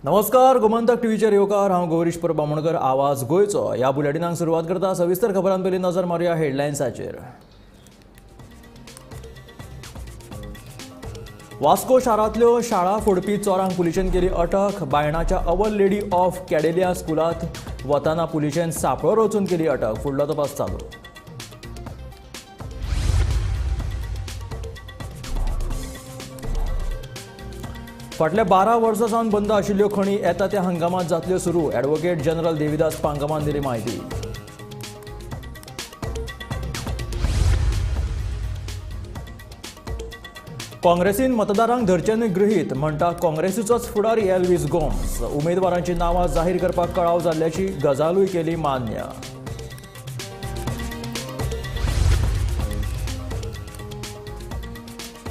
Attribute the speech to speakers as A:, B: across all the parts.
A: नमस्कार, गोमंतक टीव्हीचेर येवकार हांव गौरीश्वर बामणकर. आवाज गोयचो ह्या बुलेटिनाक सुरवात करता. सविस्तर खबरां पयलीं नजर मारया हेडलायन्साचेर. वास्को शारांतल्यो शाळा फोडपी चोरांक पुलिशेन केली अटक. बायणाच्या अवर लेडी ऑफ कॅडेलिया स्कुलांत वताना पुलिशेन सापळो रचून केली अटक. फुडलो तपास चालू. फाटल्या 12 वर्सां सावन बंद आशिल्ल्यो खणी येता त्या हंगामात जातल्यो सुरू. ॲडव्होकेट जनरल देविदास पांगमान दिली माहिती. काँग्रेसीन मतदारांक धरचें न्हय गृहीत म्हणटा काँग्रेसीचोच फुडारी एल्विस गोम्स. उमेदवारांची नांवां जाहीर करपाक कळाव जाल्ल्याची गजालूय केली मान्य.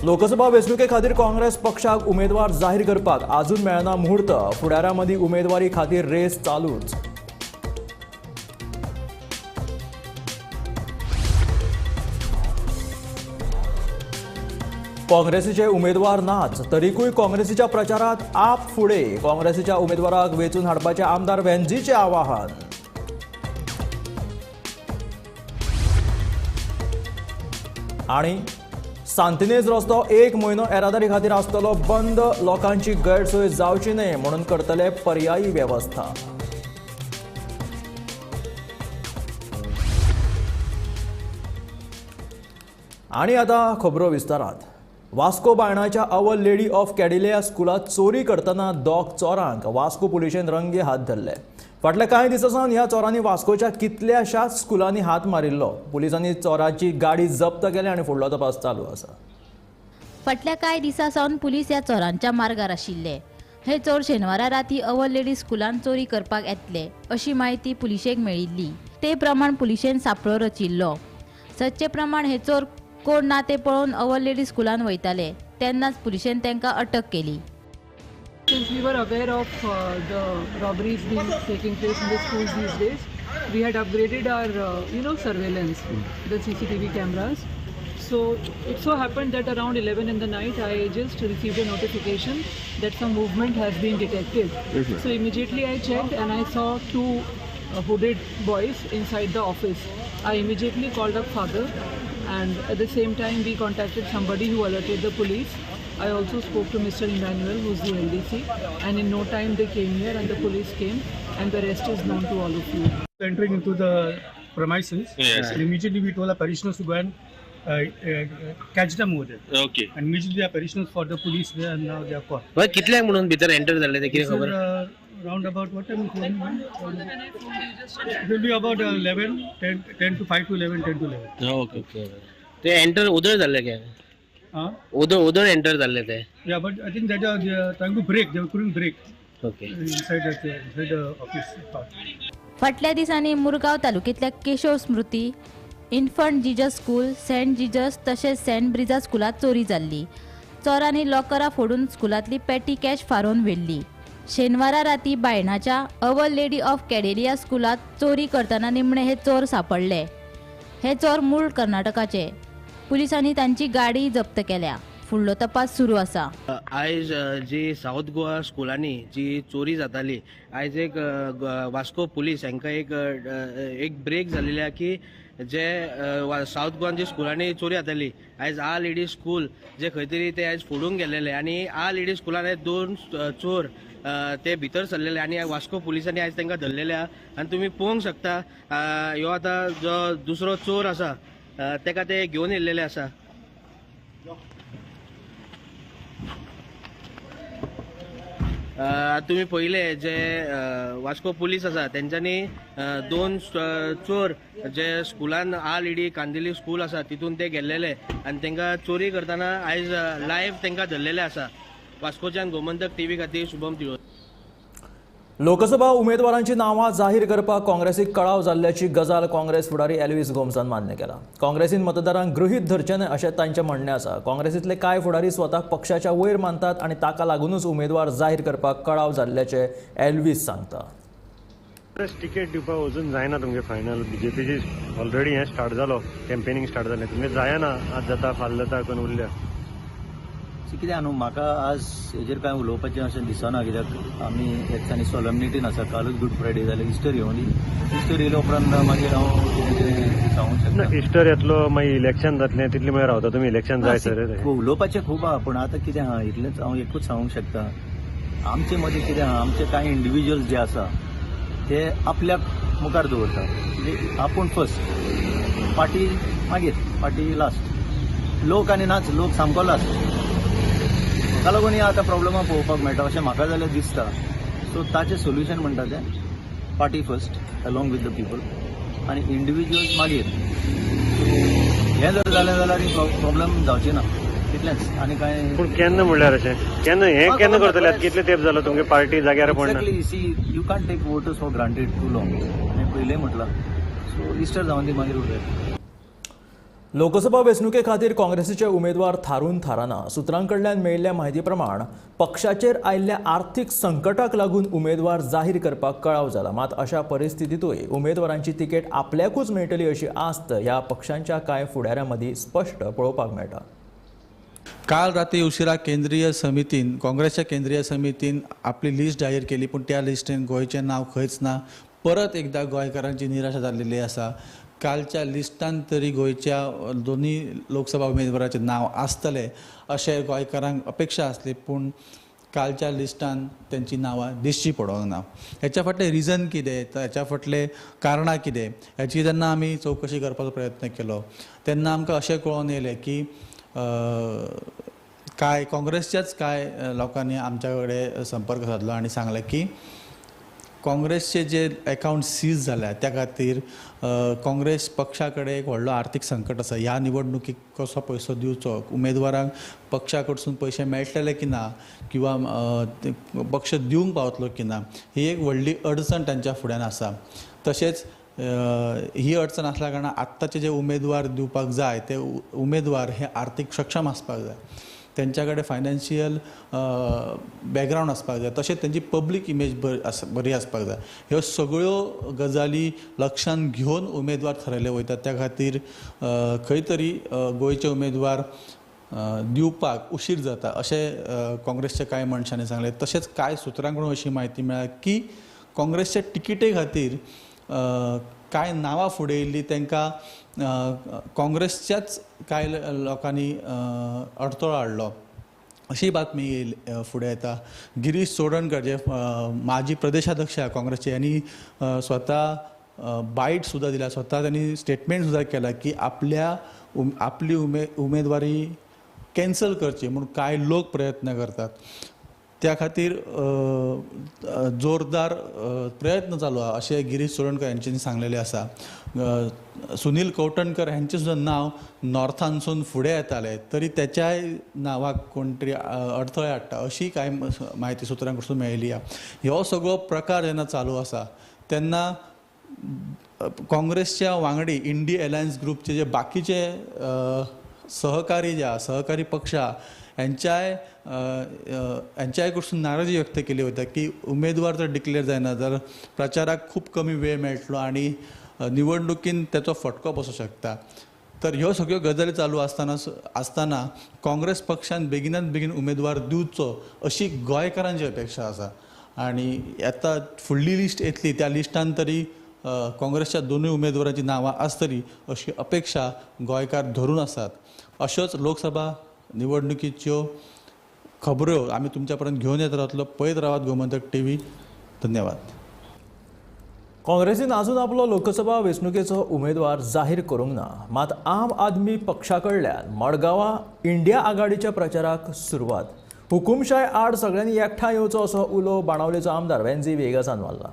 A: लोकसभा वेंचणुके खातीर काँग्रेस पक्षाक उमेदवार जाहीर करपाक आजून मेळना मुहूर्त. फुडाऱ्यां मदीं उमेदवारी खातीर रेस चालूच. काँग्रेसीचे उमेदवार नाच तरीकूय काँग्रेसीच्या प्रचारात आप फुडें. काँग्रेसीच्या उमेदवाराक वेंचून हाडपाचे आमदार वेंजीचे आवाहन. आनी सांतिनेज रस्तो 1 म्हयनो येरादारी खातीर आसतलो बंद. लोकांची गैरसोय जावची न्हय म्हणून करतले पर्यायी वेवस्था. आनी आतां खबरो विस्तारात. वास्को बायणाच्या अवर लेडी ऑफ कॅडेलिया स्कुलांत चोरी करतना दोग चोरांक वास्को पुलिशेन रंगे हात धरले. फाटल्या कांय दिसां सावन ह्या चोरांनी वास्कोच्या कितल्याशाच स्कुलांनी हात मारिल्लो. पुलिसांनी चोराची गाडी जप्त केली आनी फुडलो तपास चालू आसा.
B: फाटल्या कांय दिसां सावन पुलीस ह्या चोरांच्या मार्गार आशिल्ले. हे चोर शेनवारा राती अवर लेडी स्कुलांत चोरी करपाक येतले अशी माहिती पुलिशेक मेळिल्ली. ते प्रमाण पुलिशेन सापळो रचिल्लो. सच्चे प्रमाण हे चोर कोण ना ते पळोवन अवर लेडी स्कुलांत वयताले तेन्नाच पुलिशेन तांकां अटक केली.
C: Since we were aware of the robberies being taking place in the schools these days, we had upgraded our surveillance, the CCTV cameras. So it so happened that around 11 in the night, I just received a notification that some movement has been detected. So immediately I checked and I saw two hooded boys inside the office. I immediately called up father, and at the same time we contacted somebody who alerted the police. I also spoke to Mr. Emmanuel, who's the LDC, and in no time they came here and the police came, and the rest is known to all of you.
D: Entering into the premises, yes. And immediately we told our parishioners to go and catch them over there. Okay. And immediately our parishioners for the police there, and now they are caught.
E: But कितल्या म्हणून भितर enter झाले ते किती खबर?
D: Round about what time? It will be about 11, 10 to 5 to 11, 10 to 11.
E: Okay. ते enter उधर झाले क्या? उधर एंटर झाले ते.
D: Yeah, but I think that they are trying to break. They couldn't break.
E: Okay.
D: Inside the office part.
B: फाटल्या दिसांनी मुरगांव तालुक्यांतल्या Keshav Smriti, infant Jesus school, saint Jesus तशेंच सेंट ब्रिजा स्कुलांत चोरी जाल्ली. चोरांनी लॉकरां फोडून स्कुलांतली पेटी कॅश फारोवन व्हेल्ली. शेनवारा राती बायणाच्या अवर लेडी ऑफ कॅडेलिया स्कुलांत चोरी करतना निमणे हे चोर सापडले. हे चोर मूळ कर्नाटकाचे. पुलिसांनी तांची गाडी जप्त केल्या. फुडलो तपास सुरू आसा.
E: आयज जी साऊथ गोवा स्कुलांनी जी चोरी जाताली, आयज एक वास्को पुलीस हांकां एक ब्रेक जाल्ली की जे साऊथ गोवान जी स्कुलांनी चोरी जाताली, आयज आ लेडी स्कूल जे खंय तरी ते आयज फोडून गेलेले आनी आ लेडी स्कुलान आयज 2 चोर ते भितर सरलेले आनी वास्को पुलिसांनी आयज तांकां धरलेले आनी तुमी पळोवंक शकता ह्यो आतां जो दुसरो चोर आसा तेका ते घेवन येयल्लेले आसा. तुम्ही पहिले जे वास्को पुलीस आसा तेंच्यांनी 2 चोर जे स्कुलान आ लेडी कांदिली स्कूल आसा तितून ते गेल्लेले आनी तांकां चोरी करतना आयज लायव्ह तांकां धरलेले आसा. वास्कोच्यान गोमंतक टीव्ही खातीर शुभम तिळो.
A: लोकसभा उमेदवारांची नांवां जाहीर करपाक काँग्रेसीक कळाव जाल्ल्याची गजाल काँग्रेस फुडारी एल्विस गोम्सान मान्य केला. काँग्रेसीन मतदारांक गृहीत धरचे न्हय अशें तांचें म्हणणें आसा. काँग्रेसींतले कांय फुडारी स्वताक पक्षाच्या वयर मानतात आनी ताका लागूनच उमेदवार जाहीर करपाक कळाव जाल्ल्याचें एल्विस सांगता.
F: टिकेट दिवपाक वचून जायना तुमगे फायनल. बीजेपीची ऑलरेडी हें स्टार्ट जालो, कॅम्पेनींग स्टार्ट जालें. तुमगे जायना, आज जाता फाल्यां जाता करून उरल्या.
G: कितें न्हू म्हाका आज हेजेर कांय उलोवपाचें अशें दिसना कित्याक आमी एक दिसांनी सोलमनिटीन आसा कालूच गुड फ्रायडे जाल्यार इस्टर येवनी इस्टर येयल्या उपरांत मागीर हांव कितें कितें सांगूंक शकना
F: इस्टर येतलो मागीर इलेक्शन जातलें तितले मागीर रावता तुमी इलेक्शन जाय सर
G: उलोवपाचें खूब आहा पूण आतां कितें आहा इतलेंच हांव एकूच सांगूंक शकता आमचे मदीं कितें आहा आमचे कांय इंडिविज्युअल्स जे आसा ते आपल्याक मुखार दवरता म्हणजे आपूण फर्स्ट पार्टी मागीर पार्टी लास्ट लोक आनी नाच लोक सामको लास्ट ताका लागून हे आतां प्रॉब्लमां पळोवपाक मेळटा अशें म्हाका जाल्यार दिसता सो ताचें सोल्युशन म्हणटा तें party first along with the people आनी इंडिविज्युअल्स मागीर हें जर जालें जाल्यार प्रॉब्लेम जावची ना इतलेंच आनी कांय
F: पूण केन्ना म्हणल्यार अशें केन्ना हें केन्ना करतले कितले तेंप जालो तुमगे पार्टी जाग्यार पडना
G: exactly see you can take voters for granted too long हांवें पयलें म्हटलां सो इस्टर जावन दी मागीर उलय
A: लोकसभा वेंचणुके खातीर काँग्रेसीचे उमेदवार थारून थाराना सुत्रांकडल्यान मेळिल्ल्या म्हायती प्रमाण पक्षाचेर आयिल्ल्या आर्थीक संकटाक लागून उमेदवार जाहीर करपाक कळाव जाला मात अशा परिस्थितीतूय उमेदवारांची तिकेट आपल्याकूच मेळटली अशी आस्त ह्या पक्षांच्या कांय फुडाऱ्यां मदीं स्पश्ट पळोवपाक मेळटा
H: काल रात्री उशिरा केंद्रीय समितीन काँग्रेसच्या केंद्रीय समितीन आपली लिस्ट जाहीर केली पूण त्या लिस्टेन गोंयचें नांव खंयच ना परत एकदा गोंयकारांची निराशा जाल्लेली आसा कालच्या लिस्टान तरी गोंयच्या दोन्ही लोकसभा उमेदवाराचें नांव आसतलें अशें गोंयकारांक अपेक्षा आसली पूण कालच्या लिस्टान तेंची नांवां दिश्ची पडोंक ना हेच्या फाटलें रिजन कितें हेच्या फाटलें कारणां कितें हेची जेन्ना आमी चवकशी करपाचो प्रयत्न केलो तेन्ना आमकां अशें कळोन येयलें की कांय काँग्रेसच्याच कांय लोकांनी आमच्या कडेन संपर्क साधलो आनी सांगलें की काँग्रेसचे जे अकाउंट सीज जाल्या त्या खातीर काँग्रेस पक्षा कडेन एक व्हडलो आर्थीक संकट आसा ह्या निवडणुकीक कसो पयसो दिवचो उमेदवारांक पक्षा कडसून पयशे मेळटले की ना किंवा पक्ष दिवंक पावतलो की ना ही एक व्हडली अडचण तांच्या फुड्यान आसा तशेंच ही अडचण आसल्या कारणान आत्ताचे जे उमेदवार दिवपाक जाय ते उमेदवार हे आर्थीक सक्षम आसपाक जाय तेंच्या कडेन फायनान्शियल बॅकग्रावंड आसपाक जाय तशेंच तेंची पब्लीक इमेज बरी आसपाक जाय ह्यो सगळ्यो गजाली लक्षांत घेवन उमेदवार थारायले वयतात त्या खातीर खंय तरी गोंयचे उमेदवार दिवपाक उशीर जाता अशें काँग्रेसच्या कांय मनशांनी सांगलें तशेंच कांय सुत्रां कडून अशी म्हायती मेळ्ळ्या की काँग्रेसच्या तिकिटे खातीर कांय नांवां फुडें येयल्लीं तांकां काँग्रेसच्याच कांय लोकांनी अडथळो हाडलो अशी बातमी येयली फुडें येता गिरीश चोडणकर जे माजी प्रदेशाध्यक्ष काँग्रेसचे यांनी स्वता बायट सुद्दां दिल्या स्वता त्यांनी स्टेटमेंट सुद्दां केला की आपली उमेदवारी कॅन्सल करची म्हणून कांय लोक प्रयत्न करतात त्या खातीर जोरदार प्रयत्न चालू आहा अशें गिरीश चोडणकर हांच्यांनी सांगलेलें आसा सुनील कवटणकर हांचें सुद्दां नांव नॉर्थानसून फुडें येतालें तरी तेच्याय नांवाक कोण तरी अडथळे हाडटा अशी कांय म्हायती सुत्रां कडसून मेळिल्ली आहा ह्यो सगळो प्रकार जेन्ना चालू आसा तेन्ना काँग्रेसच्या वांगडी इंडिया अलायन्स ग्रुपचे जे बाकीचे सहकारी जे आहा सहकारी पक्ष आहा यांच्याय कडसून नाराजी व्यक्त केली वता की उमेदवार जर डिक्लेअर जायना तर प्रचाराक खूब कमी वेळ मेळटलो आनी निवडणुकीन तेचो फटको बसूं शकता तर ह्यो सगळ्यो गजाली चालू आसतना काँग्रेस पक्षान बेगिनात बेगीन उमेदवार दिवचो अशी गोंयकारांची अपेक्षा आसा आनी आतां फुडली लिस्ट येतली त्या लिस्टान तरी काँग्रेसच्या दोनूय उमेदवारांची नांवां आसतली अशी अपेक्षा गोंयकार धरून आसात अश्योच लोकसभा निवडणुकीच्यो खबरो आमी तुमच्या पर्यंत घेवन येत रावतलो पळयत रावात गोमंतक टीव्ही धन्यवाद
A: काँग्रेसीन अजून आपलो लोकसभा वेंचणुकेचो उमेदवार जाहीर करूंक ना मात आम आदमी पक्षा कडल्यान मडगांवां इंडिया आघाडीच्या प्रचाराक सुरवात हुकुमशाय आड सगळ्यांनी एकठांय येवचो असो उलो बाणावलेचो आमदार वेन्झी वेगासान मारला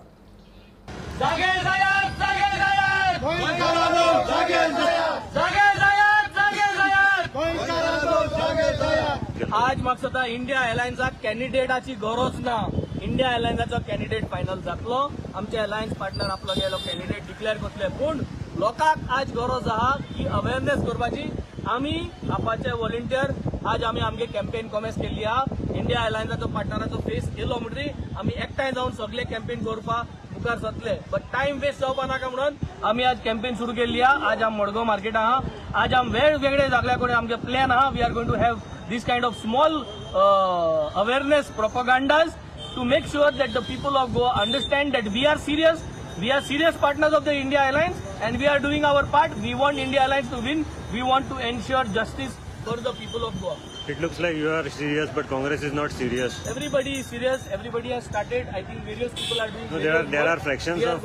I: आज म्हाका सुद्दां इंडिया अलायन्साक कॅन्डिडेटाची गरज ना इंडिया अलायन्साचो कॅन्डिडेट फायनल जातलो आमचे अलायन्स पार्टनर आपलो गेलो कॅन्डिडेट डिक्लेअर करतले पूण लोकांक आज गरज आहा की अवेअरनेस करपाची आमी आपाचे व्हॉलंटियर आज आमी आमगे कॅम्पेन कॉमेस केल्ली आहा इंडिया अलायन्साचो पार्टनराचो फेस येयलो म्हणटरी आमी एकठांय जावन सगळे कॅम्पेन करपाक मुखार सरतले बट टायम वेस्ट जावपा नाका म्हणून आमी आज कॅम्पेन सुरू केल्ली आहा आज आम मडगांव मार्केट आहा आज आम वेगवेगळे जागल्या कडेन आमगे प्लॅन आहा we are going to have this kind of small awareness propagandas to make sure that the people of Goa understand that we are serious. We are serious partners of the India Alliance and we are doing our part. We want India Alliance to win. We want to ensure justice for the people of Goa.
F: It looks like you are serious, but Congress is not serious.
I: Everybody is serious. Everybody has started. I think various people are doing.
F: No, there are fractions of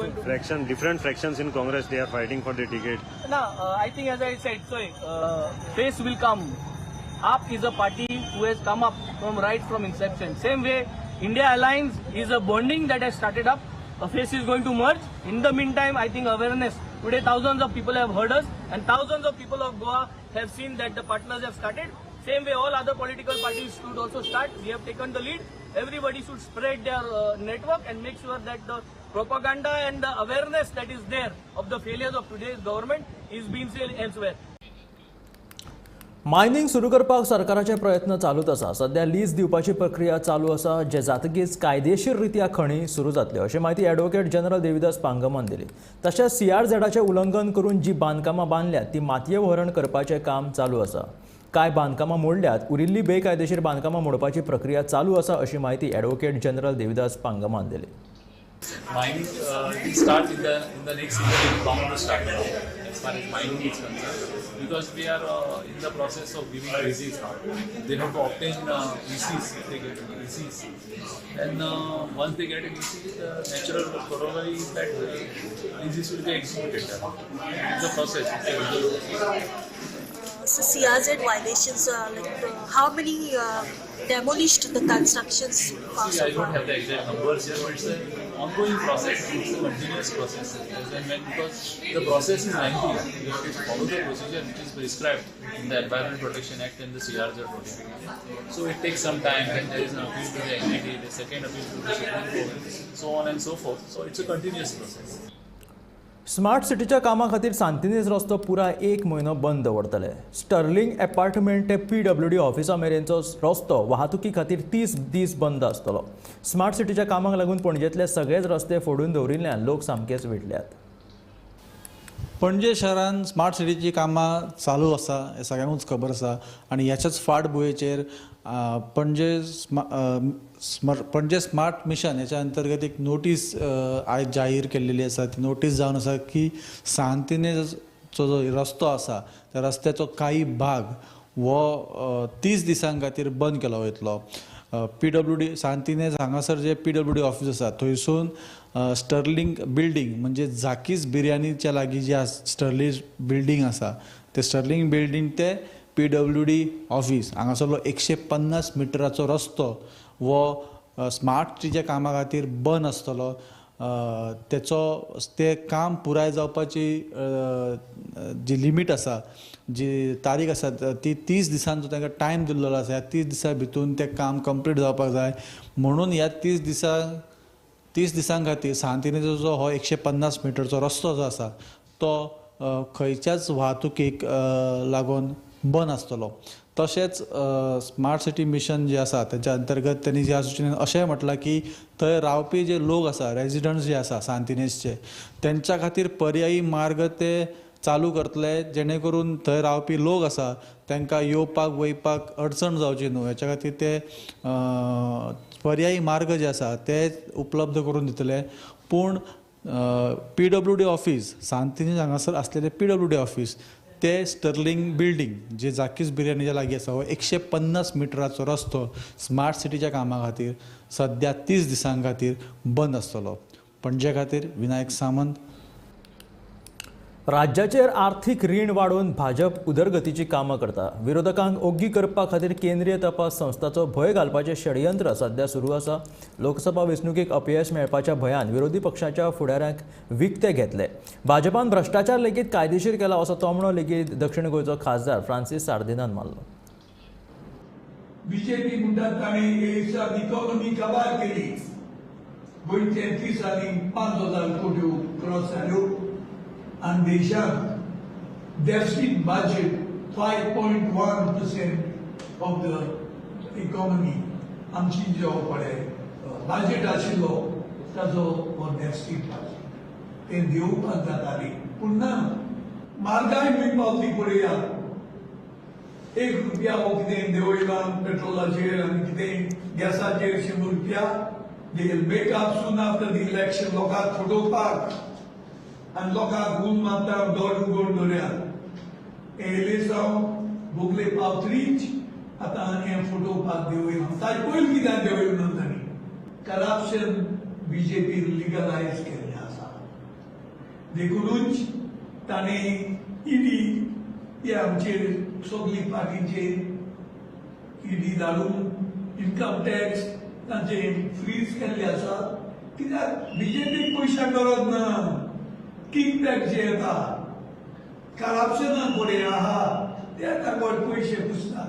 F: different fractions in Congress. They are fighting for the ticket.
I: Now, I think as I said, face will come. AAP is a party who has come up from inception. Same way, India Alliance is a bonding that has started up. A face is going to merge. In the meantime, I think awareness. Today, thousands of people have heard us, and thousands of people of Goa have seen that the partners have started. Same way, all other political parties should also start. We have taken the lead. Everybody should spread their network and make sure that the propaganda and the awareness that is there of the failures of today's government is being seen elsewhere.
A: Mining सुरू करपाक सरकाराचे प्रयत्न चालूच आसा. सध्या lease दिवपाची प्रक्रिया चालू आसा, जे जातकीच कायदेशीर रित्या खणी सुरू जातल्यो अशी माहिती ॲडव्होकेट जनरल देविदास पांगमान दिली. तशेंच CRZचे उल्लंघन करून जी बांदकामां बांदल्यात ती मातये व्हरण करपाचें काम चालू आसा. काय बांदकामां मोडल्यात, उरिल्ली बेकायदेशीर बांदकामां मोडपाची प्रक्रिया चालू आसा अशी माहिती ॲडव्होकेट जनरल देविदास पांगमान दिली.
J: Mining will start in the next year. It is bound to start as far as mining is concerned, because we are in the process of giving leases now. They have to obtain ECs. They get ECs, and once they get an EC, the natural corollary is that leases will be executed. It's a process. It's a legal.
K: So CRZ violations, how many demolished the constructions?
J: See, I don't have the exact numbers here, but it's an ongoing process. It's a continuous process. Because the process is lengthy, you have to follow the procedure which is prescribed in the Environment Protection Act and the CRZ Protection. So it takes some time, then there is an appeal to the NGT, the second appeal to the Supreme Court, so on and so forth. So it's a continuous process.
A: Smart सिटीच्या कामा खातीर सांतिनेज रस्तो पुराय 1 म्हयनो बंद दवरतले. Sterling apartment ते PWD ऑफिसा मेरेनचो रस्तो वाहतुकी खातीर 30 दीस बंद आसतलो. स्मार्ट सिटीच्या कामाक लागून पणजेंतले सगळेच रस्ते फोडून दवरिल्ल्यान लोक सामकेच विटल्यात.
H: पणजे शहरान स्मार्ट सिटीची कामां चालू आसा हें सगळ्यांकूच खबर आसा आनी ह्याच्याच फाटभुंयेचेर पणजे स्मार्ट मिशन हेच्या अंतर्गत एक नोटीस आयज जाहीर केल्लेली आसा. ती नोटीस जावन आसा की सांतिनेजचो जो रस्तो आसा त्या रस्त्याचो काही भाग हो 30 दिसां खातीर बंद केलो वयतलो. PWD सांतिनेज हांगासर जे PWD ऑफिस आसा थंयसून स्टर्लिंग बिल्डींग म्हणजे जाकीस बिर्याणीच्या लागीं जे स्टर्लिंग बिल्डींग आसा ते स्टर्लिंग बिल्डींग ते PWD ऑफिस हांगासरलो 150 मिटराचो रस्तो वो स्मार्ट सिटीच्या कामा खातीर बंद आसतलो. ते काम पुराय जावपाची जी लिमीट आसा, जी तारीख आसा ती 30 दिसांचो तांकां टायम दिल्लो आसा. ह्या 30 दिसां भितून तें काम कंप्लीट जावपाक जाय म्हणून ह्या 30 दिसां खातीर सांतिनेजो जो हो 150 मिटरचो रस्तो जो आसा तो खंयच्याच वाहतुकीक लागून बंद आसतलो. तशेंच स्मार्ट सिटी मिशन जे आसा तेच्या अंतर्गत त्यांनी ह्या सुचनेन अशेंय म्हटलां की थंय रावपी जे लोक आसा, रेजिडंट्स जे आसा सांतिनेजचे, तेंच्या खातीर पर्यायी मार्ग ते चालू करतले जेणे करून थंय रावपी लोक आसा तांकां येवपाक वयपाक अडचण जावची न्हू हेच्या खातीर ते पर्यायी मार्ग जे आसा ते उपलब्ध करून दितले. पूण PWD ऑफिस सांतिनेज हांगासर असलेले PWD ऑफिस ते स्टर्लिंग बिल्डींग जे जाकीस बिर्याणीच्या लागीं आसा हो 150 मिटराचो रस्तो स्मार्ट सिटीच्या कामा खातीर सद्या 30 दिसां खातीर बंद आसतलो. पणजे खातीर विनायक सामंत.
A: राज्याचेर आर्थीक रीण वाडोवन भाजप उदरगतीची कामां करता. विरोधकांक ओग्गी करपा खातीर केंद्रीय तपास संस्थाचो भंय घालपाचें षडयंत्र सध्या सुरू आसा. लोकसभा वेंचणुकेक अपयश मेळपाच्या भंयान विरोधी पक्षाच्या फुडाऱ्यांक विकते घेतले. भाजपान भ्रश्टाचार लेगीत कायदेशीर केला असो तोमणो लेगीत दक्षिण गोंयचो खासदार फ्रांसीस सार्दिनान मारलो.
L: बीजेपी म्हणटात ताणें इकॉनॉमी काबार केली. गोंयचे 30 आनी 5,000 कोटी क्रॉस जाल्यो and देशात deficit budget 5.1% of the economy आमची जो पळय बजेट आशिल्लो ताजो हो deficit ते दिवपाक जाताली. पूण ना, म्हारगाय बी पावती पळयात. ₹1 हो कितें देंवयला पेट्रोलाचेर आनी कितें गॅसाचेर ₹100 they will make up soon after the election लोकांक फटोवपाक आनी लोकांक गूण मारता दोड उगोड दर्यात येयले जावन बोगले पावतरीच आतां हें फटोवपाक देंवयला ताजे पयलीं कित्याक देंवयना तांणी करप्शन बीजेपी लिगलायज केल्लें आसा देखूनच ताणें ईडी हे आमचेर सगळी पार्टीचेर ईडी धाडून इन्कम टॅक्स तांचे फ्रीज केल्ले आसा कित्याक बीजेपीक पयशां गरज ना किंग टॅक्स जे येता करप्शनाक बरें आहा ते ताका पयशे पुसता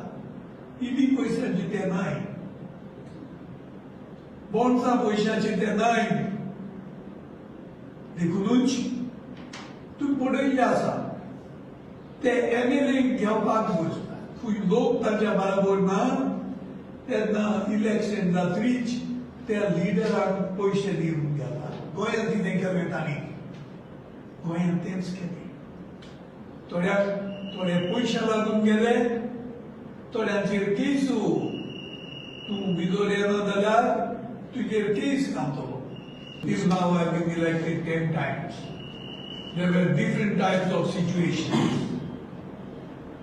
L: ईडी पयशांचे ते नाय बॉन्ड्सा पयशांचे ते नाय देखूनच तूं पळयल्लें आसा ते एमएलए घेवपाक वचता खंय लोक तांच्या बरोबर ना तेन्ना इलेक्शन जातरीच त्या लिडराक पयशे दिवन गेला गोंयांत कितें केलें तांणी गोंयांत तेंच केलें थोड्याक थोडे पयशे लागून गेले थोड्यांचेर केसू तूं भितर येना जाल्यार तुजेर केस घालतलो This now I have been elected 10 times. There were different types of situations.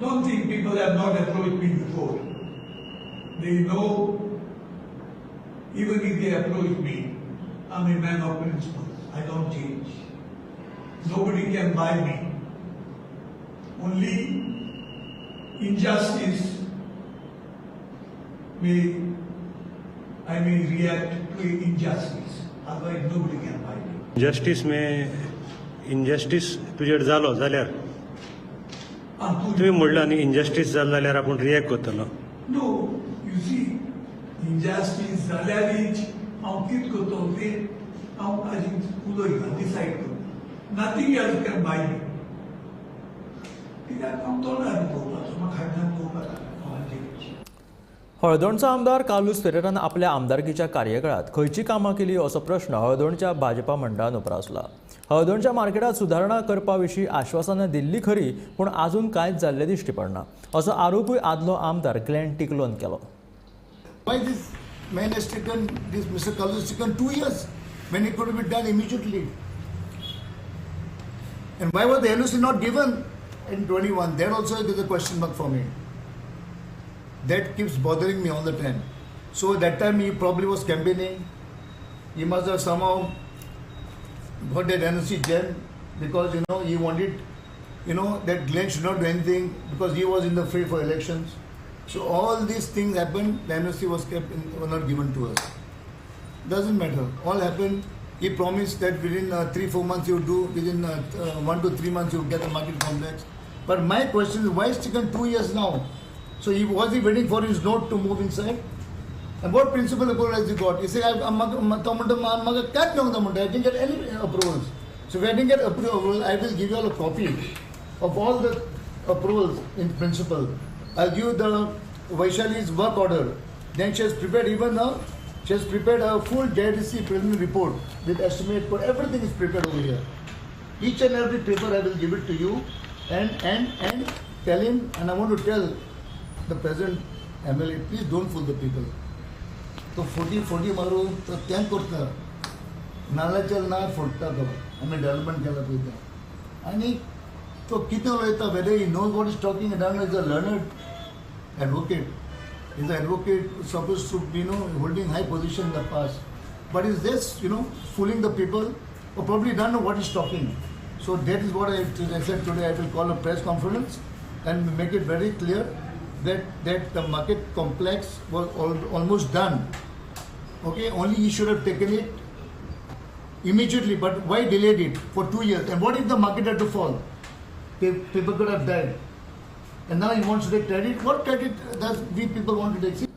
L: Don't think people have not approached me before. They know, even if they approach me, I'm a man of principles. I don't change. Nobody can buy me. Only injustice I may react to injustice. Otherwise, nobody can buy me.
F: Justice में injustice तुजेर जालो जाल्यार तुवें म्हणलां न्ही injustice जालो जाल्यार आपूण रिएक्ट करतलो
L: No, you see, injustice जाल्यारीच हांव कितें करतलो तें हांव आजी उलयतां डिसायड करतां नथींग एल्स कॅन बाय मी कित्याक हांव तोंडार पळोवपाचो म्हाका हाडून पळोवपाक
A: हळदोणचो आमदार कार्लूस फेरेरान आपल्या आमदारकीच्या कार्यकाळात खंयची कामां केली असो प्रश्न हळदोणच्या भाजपा मंडळान उपरासला हळदोणच्या मार्केटात सुदारणा करपा विशीं आश्वासनां दिल्ली खरी पूण आजून कांयच जाल्लें दिश्टी पडना असो आरोपूय आदलो आमदार ग्लेन टिकलोन केलो
M: Why this man has taken, this Mr. Carlos has taken 2 years when it could have been done immediately? And why was the NOC not given in 21? There also is a question mark for me. That keeps bothering me all the time. So at that time he probably was campaigning. He must have somehow got that NOC gem because he wanted that Glenn should not do anything because he was in the fray for elections. So all these things happened. The NOC was not given to us. Doesn't matter. All happened. He promised that within 3-4 months he would do. Within 1 to 3 months he would get the market complex. But my question is, why it's taken 2 years now? So was he waiting for his note to move inside? And what principal approval has he got? He said, I didn't get any approvals. So if I didn't get approval, I will give you all a copy of all the approvals in principle. I'll give you the Vaishali's work order. Then she has prepared she has prepared a full JDC preliminary report with estimate for everything is prepared over here. Each and every paper I will give it to you and tell him, and I want to tell the present MLA, please don't fool the people. So 40 मारू तो तें करता नाल्याचेर नाल फोडटा तो आमी development केला पळयता आनी तो कितें उलयता whether he knows what he's talking about. Is a learned advocate. He's an advocate supposed to be holding high position in the past. But is this fooling the people or probably don't know what he's talking. So that is what I said today. I will call a press conference and make it very clear that the market complex was almost done. Okay, only he should have taken it immediately, but why delayed it for 2 years? And what if the market had to fall? People could have died. And now he wants to take credit. What credit does we people want to take?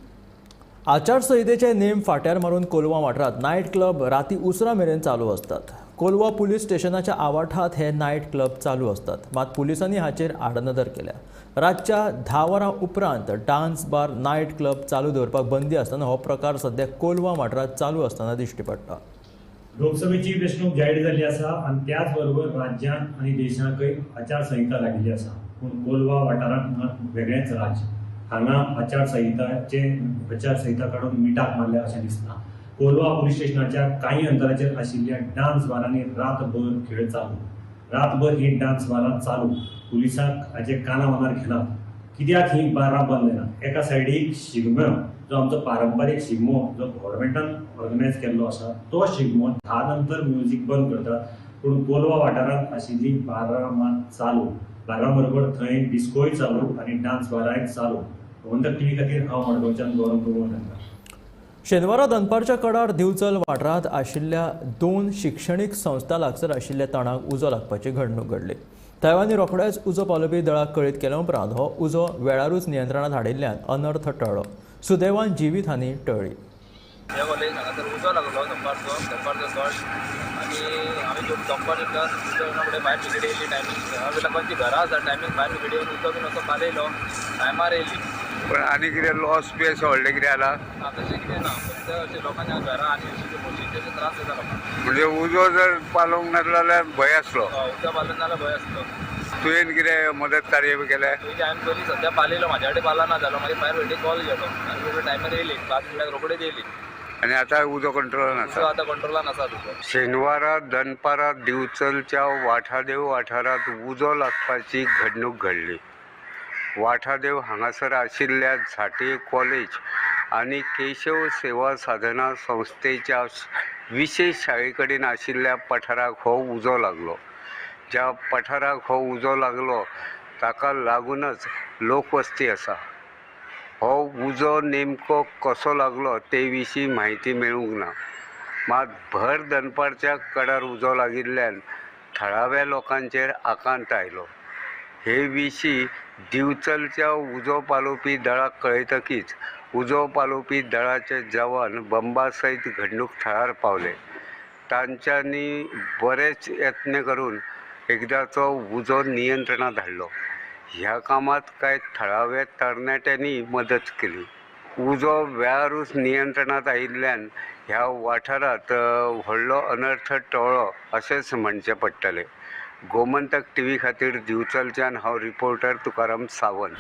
A: आचारसंहितेचे name फाट्यार मारून कोलवा वाठारात night club राती उसरा मेरेन चालू असतात Kolwa police स्टेशनाच्या आवाठात हे night club चालू असतात मात पुलिसांनी हाचेर आडनदर केल्या रातच्या 10 वरां उपरांत डान्स बार नायट क्लब चालू दवरपाक बंदी आसतना हो प्रकार सध्या कोलवा वाठारात चालू असताना दिश्टी पडटा
N: लोकसभेची वेंचणूक जाहीर जाल्ली आसा आनी त्याच बरोबर राज्यांत आनी देशांतय आचारसंहिता लागिल्ली आसा पूण कोलवा वाठारांत वेगळेंच राज्य हांगा आचारसंहिता काडून मिटाक मारल्या अशें दिसता. कोलवा पुलीस स्टेशनाच्या काही अंतराचेर आशिल्ल्या डान्स बारांनी रातभर खेळ चालू. रातभर ही डान्स बारां चालू. पुलिसाक हाचे काना मनार घेनात. कित्याक ही बारां बंद ना? एका सायडीक शिगमो, जो आमचो पारंपारीक शिगमो जो गव्हर्मेंटान ऑर्गनायज केल्लो आसा, तो शिगमो 10 नंतर म्युझीक बंद करतात. पूण कोलवा वाठारांत आशिल्ली बारां मात चालू. बारां बरोबर थंय डिस्कोय चालू आनी डान्स बारांय चालू. गोमंतक टीव्ही खातीर हांव मडगांवच्यान गौरव प्रभू.
A: शेनवारा दनपारच्या कडार दिवचल वाठारांत आशिल्ल्या 2 शिक्षणीक संस्था लागसर आशिल्ल्या तणाक उजो लागपाची घडणूक घडली. तैवानी रोखडेच उजो पालोवपी दळाक कळीत केले उपरांत हो उजो वेळारूच नियंत्रणात हाडिल्ल्यान अनर्थ टळ्ळो. सुदैवान जिवीत हानी टळ्ळी.
I: ह्या कॉलेज हांगासर उजो लागलो दनपारचो सण आनी आमी दनपार फुडें भायर ब्रिगेडी येयली टायमींग. हांवें लोकांची घरां आसा टायमींग भायर ब्रिगेडी येवन उजो बीन असो पालयलो टायमार येयली.
O: पण आनी कितें लॉस बी अशें व्हडलें कितें जाला?
I: तशें कितें ना, फक्त अशें लोकांच्या घरां आनी मशीनचे अशे त्रास जाता लोकांक.
O: म्हणजे उजो जर पालोवंक ना जाल्यार भंय आसलो.
I: उजो पालयना जाल्यार भंय आसलो.
O: तुवें कितें मदत कार्य बी केलें?
I: हांवें पयलीं सद्या पालयलो, म्हाज्या कडेन पाला ना जालो. मागीर भायर ब्रिगेडी कॉल केलो आनी रोखडे टायमार येयली. 5 मिनटाक रोखडेच येयली.
O: आनी आतां उजो कंट्रोलान आसा?
I: आतां कंट्रोलान आसा तुजो.
O: शेनवारा दनपारा दिवचलच्या वाठादेव वाठारांत उजो लागपाची घडणूक घडली. वाठादेव हांगासर आशिल्ल्या झांटे कॉलेज आनी केशव सेवा साधना संस्थेच्या विशेष शाळे कडेन आशिल्ल्या पठाराक हो उजो लागलो. ज्या पठाराक हो उजो लागलो ताका लागूनच लोकवस्ती आसा. हो उजो नेमको कसो लागलो ते विशीं म्हायती मेळूंक ना. मात भर दनपारच्या कडार उजो लागिल्ल्यान थळाव्या लोकांचेर आकांत आयलो. हे विशीं दिवचलच्या उजो पालोवपी दळाक कळयतकीच उजो पालोवपी दळाचे जवान बंबा सयत घडणूक थळार पावले. तांच्यांनी बरेच यत्न करून एकदाचो उजो नियंत्रणात हाडलो. ह्या कामात कांय थळाव्या तरणाट्यांनी मदत केली. उजो वेळारूच नियंत्रणात आयिल्ल्यान ह्या वाठारांत व्हडलो अनर्थ टळ्ळो अशेंच म्हणचें पडटलें. गोमंतक टीव्ही खातीर दिवचलच्यान हांव रिपोर्टर तुकाराम सावंत.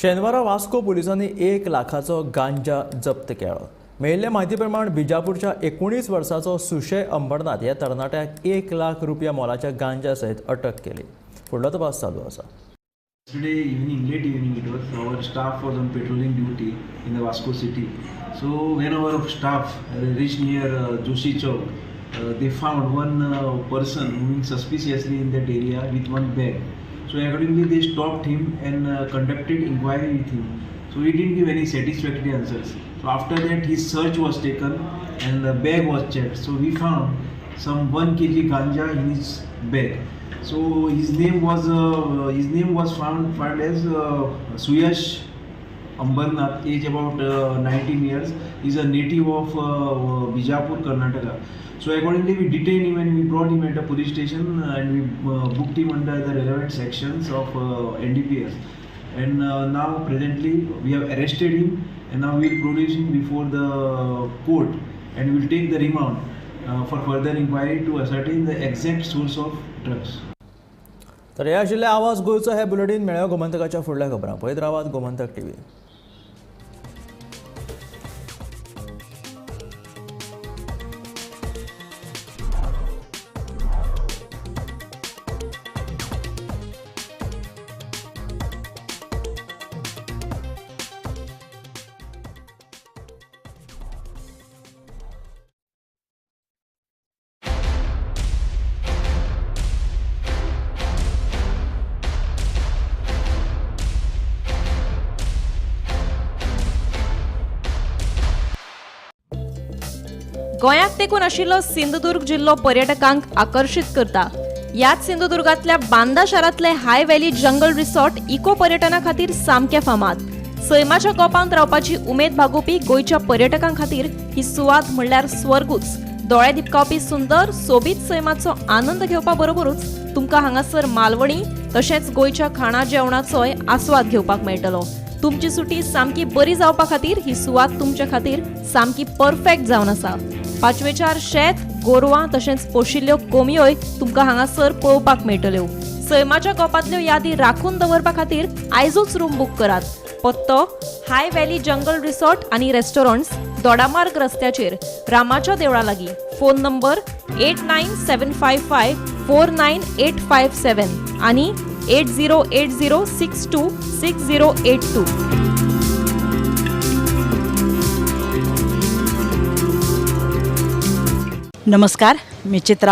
A: शेनवारा वास्को पुलिसांनी 1 लाखाचो गांजा जप्त केलो. मेळिल्ले म्हायती प्रमाण बिजापूरच्या 19 वर्साचो सुशय अंबरनाथ ह्या तरणाट्याक 1 लाख रुपया मोलाच्या गांजा सयत अटक केली. फुडलो तपास चालू आसा.
P: Yesterday evening, late evening it was, our staff was on patrolling duty in the Vasco city. So when our staff reached near Joshi Chowk, they found one person moving suspiciously in that area with one bag. So accordingly they stopped him and conducted inquiry with him. So he didn't give any satisfactory answers. So after that his search was taken and the bag was checked. So we found some 1 kg ganja in his bag. So his name was found as Suyash Ambarnath, age about 19 years. He is a native of Bijapur, Karnataka. So accordingly we detained him and we brought him at a police station and we booked him under the relevant sections of NDPS. And now presently we have arrested him and now we will produce him before the court and we will take the remand for further inquiry to ascertain the exact source of drugs.
A: तर हे आशिल्ले आवाज गोंयचो हे bulletin. मेळ्या गोमंतकाच्या फुडल्या खबरां पळयत रावात गोमंतक टीव्ही.
Q: गोंयाक तेकून आशिल्लो सिंधुदुर्ग जिल्लो पर्यटकांक आकर्षित करता. याच सिंधुदुर्गांतल्या बांदा शारांतले हाय व्हॅली जंगल रिसॉर्ट इको पर्यटना खातीर सामके फामाद. सैमाच्या कोपांत रावपाची उमेद भागोवपी गोंयच्या पर्यटकां खातीर ही सुवात म्हणल्यार स्वर्गूच. दोळे दिपकावपी सुंदर सोबीत सैमाचो आनंद घेवपा बरोबरूच तुमकां हांगासर मालवणी तशेंच गोंयच्या खाणा जेवणाचोय आस्वाद घेवपाक मेळटलो. तुमची सुटी सामकी बरी जावपा खातीर ही सुवात तुमच्या खातीर सामकी परफेक्ट जावन आसा. पाचवेचार शेत, गोरवां तशेंच पोशिल्ल्यो कोंबयोय तुमकां हांगासर पळोवपाक मेळटल्यो. सैमाच्या कोपांतल्यो यादी राखून दवरपा खातीर आयजूच रूम बूक करात. पत्तो हाय व्हॅली जंगल रिसॉर्ट आणि रेस्टॉरंट्स दोडामार्ग रस्त्याचेर रामाच्या देवळा लागीं. फोन नंबर 8975549857 आणि 8080626082.
R: नमस्कार, मी चित्रा